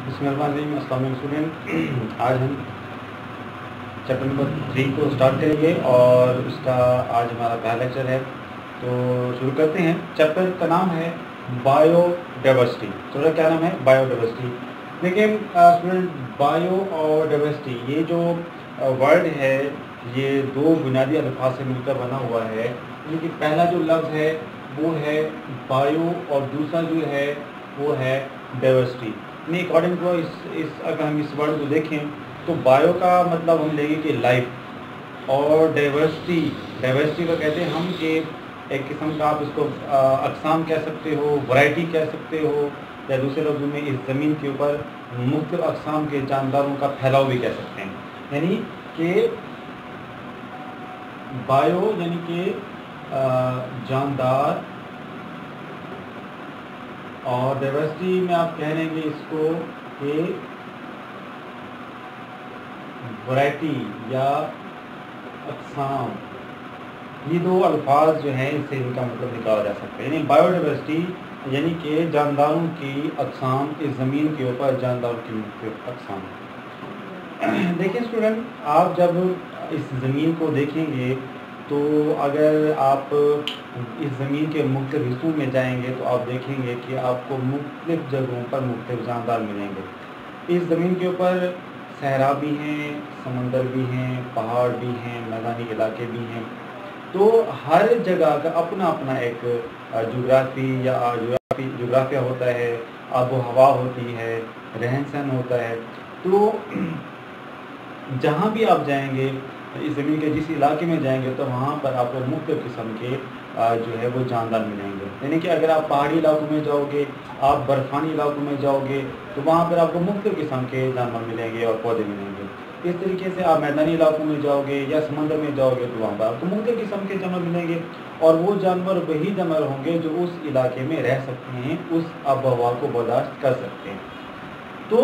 बिस्मिल्लाहिर्रहमानिर्रहीम। अस्सलाम वालेकुम स्टूडेंट। आज हम चैप्टर नंबर 3 को स्टार्ट करेंगे और उसका आज हमारा पहला लेक्चर है, तो शुरू करते हैं। चैप्टर का नाम है बायोडाइवर्सिटी। तो क्या नाम है? बायोडाइवर्सिटी। देखिए स्टूडेंट, बायो और डाइवर्सिटी ये जो वर्ड है ये दो बुनियादी अल्फाज से मिलकर बना हुआ है। लेकिन पहला जो लफ्ज़ है वो है बायो और दूसरा जो है वो है डाइवर्सिटी। नहीं, अकॉर्डिंग टू इस अगर हम इस वर्ड को देखें तो बायो का मतलब हम लेंगे कि लाइफ, और डाइवर्सिटी को कहते हैं हम कि एक किस्म का आप इसको अक़साम कह सकते हो, वैरायटी कह सकते हो, या दूसरे लफ्ज़ों में इस ज़मीन के ऊपर मुख्तलिफ़ अक़साम के जानदारों का फैलाव भी कह सकते हैं। यानी कि बायो यानी कि जानदार, और डाइवर्सिटी में आप कह लेंगे इसको कि वैरायटी या अक़साम। ये दो अल्फाज जो हैं इससे इनका मतलब निकाला जा सकता है। यानी बायोडाइवर्सिटी यानी कि जानदारों की अक़साम, इस ज़मीन के ऊपर जानदारों की मुख्तलिफ़ अक़साम। देखिए स्टूडेंट, आप जब इस ज़मीन को देखेंगे तो अगर आप इस ज़मीन के मुख्तलिफ़ हिस्सों में जाएंगे तो आप देखेंगे कि आपको मुख्तलिफ़ जगहों पर मुख्तलिफ़ जानदार मिलेंगे। इस ज़मीन के ऊपर सहरा भी हैं, समंदर भी हैं, पहाड़ भी हैं, मैदानी इलाके भी हैं। तो हर जगह का अपना अपना एक जोग्राफिया होता है, आबो हवा होती है, रहन सहन होता है। तो जहाँ भी आप जाएंगे, इस ज़मीन के जिस इलाके में जाएंगे तो वहाँ पर आपको मुख्तलिफ़ किस्म के जो है वो जानदार मिलेंगे। यानी कि अगर आप पहाड़ी इलाकों में जाओगे, आप बर्फ़ानी इलाकों में जाओगे तो वहाँ पर आपको मुख्तलिफ़ किस्म के जानवर मिलेंगे और पौधे मिलेंगे। इस तरीके से आप मैदानी इलाकों में जाओगे या समंदर में जाओगे तो वहाँ पर आपको मुख्तलिफ़ किस्म के जानवर मिलेंगे, और वो जानवर वही जानवर होंगे जो उस इलाके में रह सकते हैं, उस आबोहवा को बर्दाश्त कर सकते हैं। तो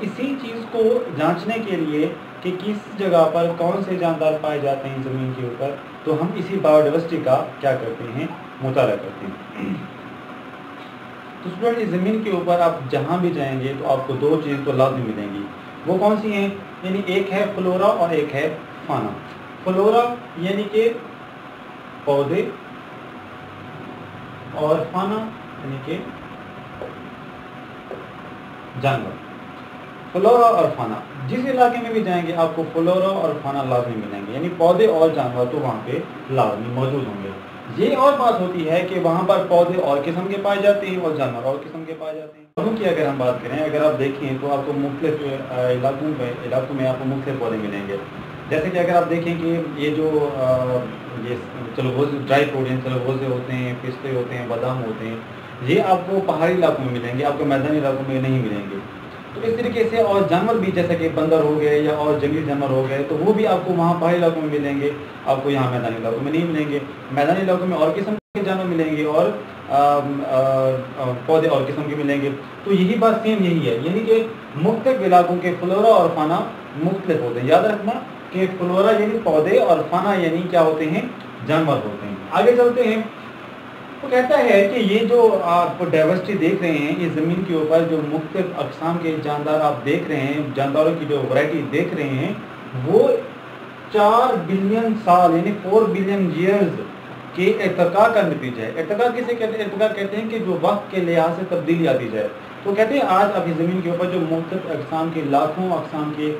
इसी चीज़ को जांचने के लिए कि किस जगह पर कौन से जानदार पाए जाते हैं ज़मीन के ऊपर, तो हम इसी बायोडाइवर्सिटी का क्या करते हैं, मुताला करते हैं। तो स्टूडेंट, इस ज़मीन के ऊपर आप जहाँ भी जाएंगे तो आपको दो चीज़ तो लाज़मी मिलेंगी। वो कौन सी हैं? यानी एक है फ्लोरा और एक है फाना। फ्लोरा यानी कि पौधे, और फाना यानी कि जानवर। फ्लोरा और फाना, जिस इलाके में भी जाएंगे आपको फ्लोरा और फाना लाजमी मिलेंगे, यानी पौधे और जानवर तो वहाँ पे लाजमी मौजूद होंगे। ये और बात होती है कि वहाँ पर पौधे और किस्म के पाए जाते हैं और जानवर और किस्म के पाए जाते हैं। पौधों की अगर हम बात करें, अगर आप देखें तो आपको मुख्तलिफ इलाकों में आपको मुख्तलिफ पौधे मिलेंगे। जैसे कि अगर आप देखें कि ये जो ये चलगोज़े, ड्राई फ्रूट हैं, चलगोज़े होते हैं, पिस्ते होते हैं, बादाम होते हैं, ये आपको पहाड़ी इलाकों में मिलेंगे, आपको मैदानी इलाकों में नहीं मिलेंगे। तो इस तरीके से और जानवर भी, जैसे कि बंदर हो गए या और जंगली जानवर हो गए, तो वो भी आपको वहाँ पहाड़ी इलाकों में मिलेंगे, आपको यहाँ मैदानी इलाकों में नहीं मिलेंगे। मैदानी इलाकों में और किस्म के जानवर मिलेंगे और पौधे और किस्म के मिलेंगे। तो यही बात सेम यही है, यानी कि मुख्तलिफ इलाकों के फ्लोरा और फाना मुख्तलिफ होते हैं। याद रखना कि फ्लोरा यानी पौधे और फाना यानी क्या होते हैं, जानवर होते हैं। आगे चलते हैं। तो कहता है कि ये जो आप डाइवर्सिटी देख रहे हैं, इस ज़मीन के ऊपर जो मुख्तलिफ अक़साम के जानदार आप देख रहे हैं, जानदारों की जो वैरायटी देख रहे हैं, वो 4 बिलियन साल यानी 4 बिलियन ईयर्स के इर्तिका का नतीजा है। इर्तिका किसे कहते हैं? इर्तिका कहते हैं कि जो वक्त के लिहाज से तब्दीली आती जाए। तो कहते हैं आज अब इस ज़मीन के ऊपर जो मुख्तलिफ अक़साम के, लाखों अक़साम के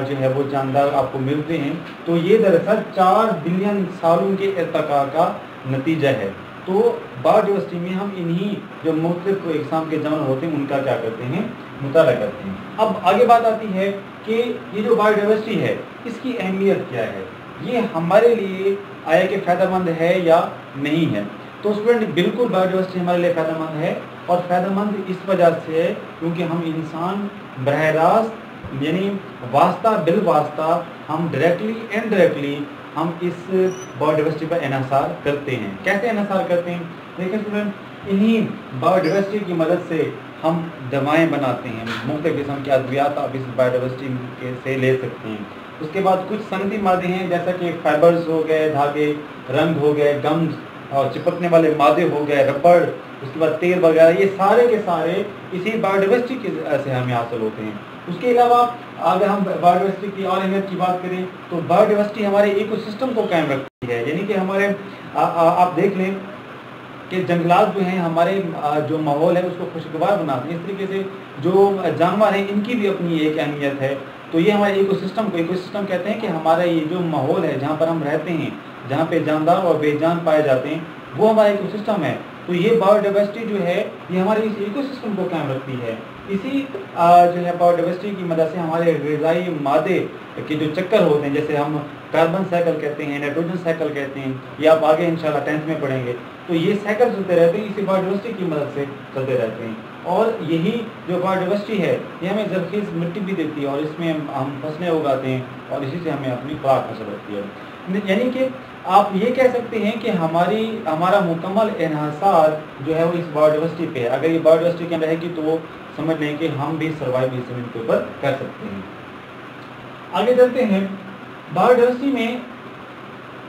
जो है वो जानदार आपको मिलते हैं, तो ये दरअसल 4 बिलियन सालों के इर्तिका का नतीजा है। तो बायोडाइवर्सिटी में हम इन्हीं जो मुख्तलिफ अक़साम के जानवर होते हैं उनका क्या करते हैं, मुताला करते हैं। अब आगे बात आती है कि ये जो बायोडाइवर्सिटी है इसकी अहमियत क्या है, ये हमारे लिए आया कि फ़ायदेमंद है या नहीं है। तो स्टूडेंट, बिल्कुल बायोडाइवर्सिटी हमारे लिए फ़ायदेमंद है, और फ़ायदेमंद इस वजह से है क्योंकि हम इंसान बरह रास्त यानी वास्ता बिल वास्ता हम डायरेक्टली इनडायरेक्टली हम इस बायोडाइवर्सिटी पर इन्हिसार करते हैं। कैसे इन्हिसार करते हैं? देखिए स्टूडेंट, इन्हीं बायोडाइवर्सिटी की मदद से हम दवाएं बनाते हैं, मुख्तलिफ किस्म के अद्वियात आप इस बायोडाइवर्सिटी से ले सकते हैं। उसके बाद कुछ सनती मादे हैं, जैसा कि फाइबर्स हो गए, धागे, रंग हो गए, गम्स और चिपकने वाले मादे हो गए, रबड़, اس کے بعد تیل وغیرہ، یہ سارے کے سارے اسی بایوڈائیورسٹی سے ہمیں حاصل ہوتے ہیں۔ اس کے علاوہ اگر ہم بایوڈائیورسٹی کی اور اہمیت کی بات کریں تو بایوڈائیورسٹی ہمارے ایکو سسٹم کو قائم رکھتی ہے، یعنی کہ ہمارے آپ دیکھ لیں کہ جنگلات جو ہیں ہمارے جو ماحول ہے اس کو خوشگوار بناتے ہیں، اس طریقے سے جو جانور ہیں ان کی بھی اپنی ایک اہمیت ہے۔ تو یہ ہمارے ایکو سسٹم کہتے ہیں کہ ہمارا یہ جو ماحول ہے جہاں پر ہم رہتے ہیں، جہاں پہ جاندار اور بے جان پائے جاتے ہیں، وہ ہمارا ایکو سسٹم ہے۔ تو یہ بایوڈائیورسٹی جو ہے یہ ہمارے اس ایکو سسٹم کو قائم رکھتی ہے۔ اسی جو ہے بایوڈائیورسٹی کی مدد سے ہمارے غذائی مادے کے جو چکر ہوتے ہیں، جیسے ہم کاربن سائیکل کہتے ہیں، نائٹروجن سائیکل کہتے ہیں، یہ آپ آگے انشاءاللہ 10th میں پڑھیں گے، تو یہ سائیکل چلتے رہتے ہیں، اسی بایوڈائیورسٹی کی مدد سے چلتے رہتے ہیں۔ اور یہی جو بایوڈائیورسٹی ہے یہ ہمیں زرخیز مٹی بھی دیتی ہے، اور اس میں ہم فصلیں اگاتے ہیں، اور اسی سے ہمیں اپنی خوراک حاصل ہوتی ہے۔ یعنی کہ آپ یہ کہہ سکتے ہیں کہ ہمارا مکمل انحصار جو ہے وہ اس بایوڈائیورسٹی پہ ہے۔ اگر یہ بایوڈائیورسٹی کیا رہے گی تو وہ سمجھ لیں کہ ہم بھی سروائیو اس زمین کے اوپر کر سکتے ہیں۔ آگے چلتے ہیں، بایوڈائیورسٹی میں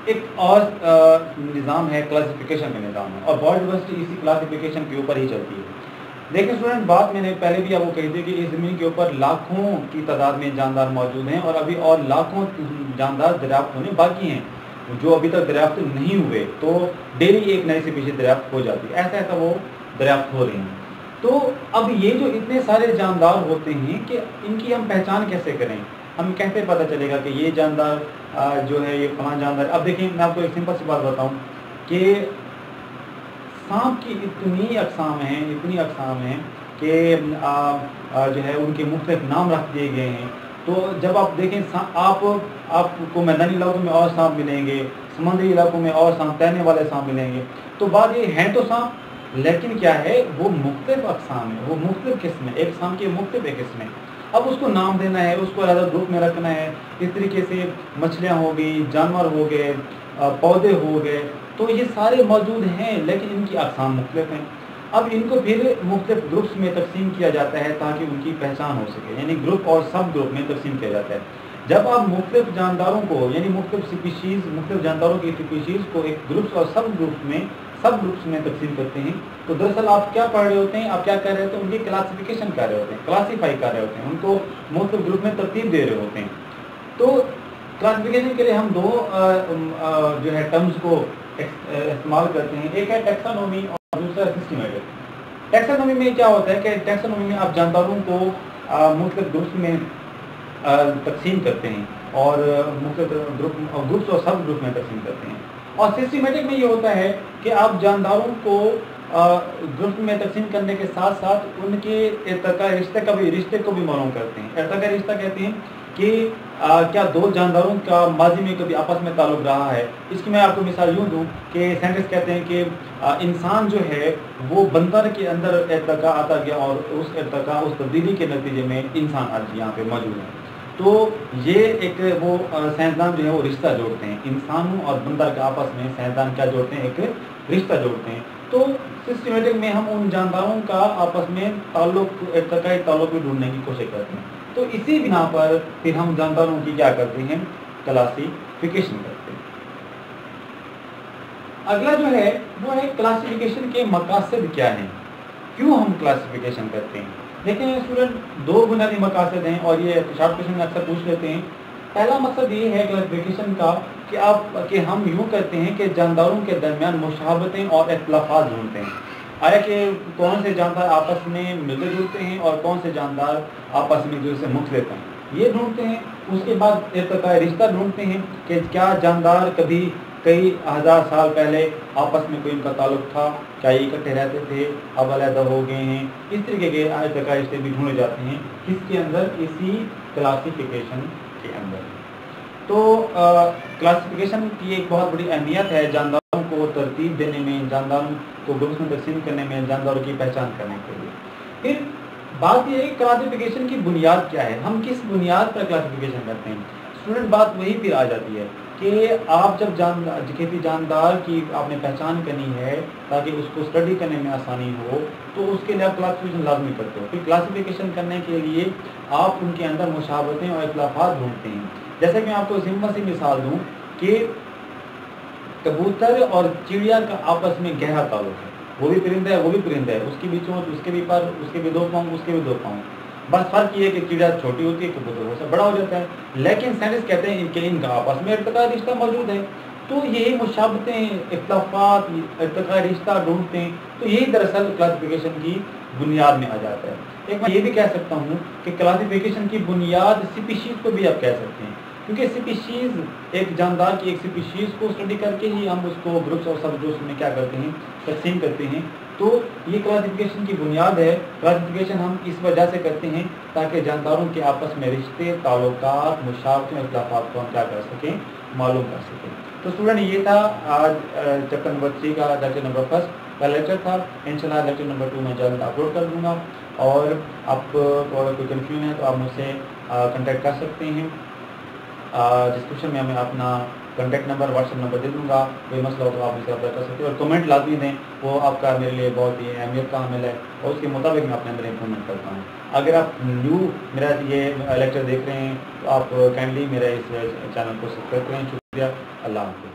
ایک اور نظام ہے، کلاسیفیکیشن کا نظام ہے، اور بایوڈائیورسٹی اسی کلاسیفیکیشن کے اوپر ہی چلتی ہے۔ دیکھیں اسٹوڈنٹ، بات میں نے پہلے بھی آپ کو کہی تھی کہ اس زمین کے اوپر لاکھوں کی تعداد میں جاندار موجود ہیں، اور ابھی اور لاکھوں جاندار دریافت ہونے باقی ہیں جو ابھی تک دریافت نہیں ہوئے، تو ڈیلی ایک نئی اسپیشیز دریافت ہو جاتی ہے، ایسا وہ دریافت ہو رہی ہیں۔ تو اب یہ جو اتنے سارے جاندار ہوتے ہیں کہ ان کی ہم پہچان کیسے کریں؟ ہم کیسے پتہ چلے گا کہ یہ جاندار جو ہے یہ فلاں جاندار؟ اب دیکھیں میں آپ کو ایک سمپل سی بات بتاؤں کہ سانپ کی اتنی اقسام ہیں کہ جو ہے ان کے مختلف نام رکھ دیے گئے ہیں۔ تو جب آپ دیکھیں آپ کو میدانی علاقوں میں اور سانپ ملیں گے، سمندری علاقوں میں اور سانپ، تیرنے والے سانپ ملیں گے، تو بات یہ ہیں تو سانپ، لیکن کیا ہے وہ مختلف اقسام ہیں، وہ مختلف قسمیں، ایک سانپ کی مختلف قسمیں۔ اب اس کو نام دینا ہے، اس کو علیحدہ گروپ میں رکھنا ہے۔ اس طریقے سے مچھلیاں ہو گئی، جانور ہو گئے، پودے ہو گئے، تو یہ سارے موجود ہیں لیکن ان کی اقسام مختلف ہیں۔ اب ان کو پھر مختلف گروپس میں تقسیم کیا جاتا ہے تاکہ ان کی پہچان ہو سکے، یعنی گروپ اور سب گروپ میں تقسیم کیا جاتا ہے۔ جب آپ مختلف جانداروں کو، یعنی مختلف جانداروں کی اسپیشیز کو ایک گروپس اور سب گروپس میں تقسیم کرتے ہیں، تو دراصل آپ کیا پڑھ رہے ہوتے ہیں، آپ کیا کر رہے ہوتے ہیں، ان کی کلاسیفیکیشن کر رہے ہوتے ہیں، کلاسیفائی کر رہے ہوتے ہیں، ان کو مختلف گروپ میں ترتیب دے رہے ہوتے ہیں۔ تو کلاسیفیکیشن کے لیے ہم دو جو ہے ٹرمز کو استعمال کرتے ہیں، ایک ہے ٹیکسانومی اور دوسرا سسٹمیٹک۔ ٹیکسانومی میں کیا ہوتا ہے کہ ٹیکسانومی میں آپ جانداروں کو مختلف گروپس میں تقسیم کرتے ہیں، اور مختلف گروپس اور سب گروپ میں تقسیم کرتے ہیں۔ اور سسٹمیٹک میں یہ ہوتا ہے کہ آپ جانداروں کو گروپ میں تقسیم کرنے کے ساتھ ساتھ ان کے ارتقاء رشتے کو بھی معلوم کرتے ہیں۔ ارتقاء رشتہ کہتے ہیں کہ کیا دو جانداروں کا ماضی میں کبھی آپس میں تعلق رہا ہے۔ اس کی میں آپ کو مثال یوں دوں کہ سائنٹسٹ کہتے ہیں کہ انسان جو ہے وہ بندر کے اندر ارتقاء آتا گیا، اور اس ارتقاء، اس تبدیلی کے نتیجے میں انسان آج یہاں پہ موجود ہے۔ تو یہ ایک وہ سائنسدان جو ہے وہ رشتہ جوڑتے ہیں، انسانوں اور بندر کے آپس میں سائنسدان کیا جوڑتے ہیں، ایک رشتہ جوڑتے ہیں۔ تو سسٹمیٹک میں ہم ان جانداروں کا آپس میں تعلق، ارتقائی تعلق بھی ڈھونڈنے کی کوشش کرتے ہیں۔ تو اسی بنا پر پھر ہم جانداروں کی کیا کرتے ہیں، کلاسیفیکیشن کرتے ہیں۔ اگلا جو ہے وہ ہے کلاسیفیکیشن کے مقاصد کیا ہیں، کیوں ہم کلاسیفیکیشن کرتے ہیں۔ دیکھیں اسٹوڈنٹ، دو بنیادی مقاصد ہیں، اور یہ شارٹ کویشچن میں اکثر پوچھ لیتے ہیں۔ پہلا مقصد یہ ہے کلاسیفیکیشن کا کہ ہم یوں کرتے ہیں کہ جانداروں کے درمیان مشابہتیں اور اختلافات ڈھونڈتے ہیں، آیا کہ کون سے جاندار آپس میں ملتے جلتے ہیں اور کون سے جاندار آپس میں جو سے مختلف ہیں، یہ ڈھونڈتے ہیں۔ اس کے بعد ارتقاء رشتہ ڈھونڈتے ہیں کہ کیا جاندار کبھی کئی ہزار سال پہلے آپس میں کوئی ان کا تعلق تھا، کیا یہ اکٹھے رہتے تھے، اب علیحدہ ہو گئے ہیں۔ اس طریقے کے ارتقاء رشتے بھی ڈھونڈے جاتے ہیں، کس کے اندر، اسی کلاسیفیکیشن کے اندر۔ تو کلاسیفیکیشن کی ایک بہت بڑی اہمیت ہے جانداروں کو ترتیب دینے میں، جانداروں کو گروپس میں تقسیم کرنے میں، جانداروں کی پہچان کرنے کے لیے۔ پھر بات یہ ہے کہ کلاسیفیکیشن کی بنیاد کیا ہے، ہم کس بنیاد پر کلاسیفیکیشن کرتے ہیں۔ اسٹوڈنٹ، بات وہی پھر آ جاتی ہے کہ آپ جب کسی جاندار کی آپ نے پہچان کرنی ہے تاکہ اس کو اسٹڈی کرنے میں آسانی ہو، تو اس کے لیے آپ کلاسیفیکیشن لازمی کرتے ہو۔ پھر کلاسیفیکیشن کرنے کے لیے آپ ان کے اندر مشابہتیں اور اختلافات ڈھونڈتے ہیں۔ جیسے کہ میں آپ کو سمپل سی مثال دوں کہ کبوتر اور چڑیا کا آپس میں گہرا تعلق ہے، वो भी परिंदा है, वो भी परिंदा है, उसकी भी चोंच, उसके भी पर, उसके भी 2 पाँव, उसके भी 2 पाँव। बस फर्क ये है कि चिड़िया छोटी होती है, कबूतर वो सब बड़ा हो जाता है। लेकिन साइंटिस्ट कहते हैं कि इनका आपस में इर्तिका रिश्ता मौजूद है। तो यही मुशाबतें, इख्तिलाफात, इर्तिका रिश्ता ढूंढते हैं, तो यही दरअसल क्लासिफिकेशन की बुनियाद में आ जाता है। एक मैं ये भी कह सकता हूँ कि क्लासिफिकेशन की बुनियाद स्पीशीज़ को भी आप कह सकते हैं, क्योंकि स्पीशीज़ एक जानदार की एक स्पीशीज़ को स्टडी करके ही हम उसको ग्रुप्स और सब ग्रुप्स में क्या करते हैं, तकसीम करते हैं। तो ये क्लासिफिकेशन की बुनियाद है। क्लासिफिकेशन हम इस वजह से करते हैं ताकि जानदारों के आपस में रिश्ते, ताल्लुकात, मुशाबतें, इख्तिलाफात को हम क्या कर सकें, मालूम कर सकें। तो स्टूडेंट ये था आज चैप्टर नंबर 3 का लेक्चर नंबर 1 का लेक्चर था। इंशाल्लाह लेक्चर नंबर 2 मैं जल्द अपलोड कर दूँगा, और आपको अगर कोई कन्फ्यूजन है तो आप मुझसे कॉन्टैक्ट कर सकते हैं। डिस्क्रिप्शन में मैं अपना कॉन्टैक्ट नंबर, व्हाट्सएप नंबर दे दूँगा। कोई मसला हो तो आप मुझसे अप्लाई कर सकते हैं, और कमेंट लाजमी दें, वो आपका मेरे लिए बहुत ही अहमियत का हामिल है, और उसके मुताबिक मैं अपने अंदर इम्प्रूवमेंट करता हूँ। अगर आप न्यू मेरा ये लेक्चर देख रहे हैं तो आप काइंडली मेरा इस चैनल को सब्सक्राइब करें। शुक्रिया। अल्लाह हाफ़िज़।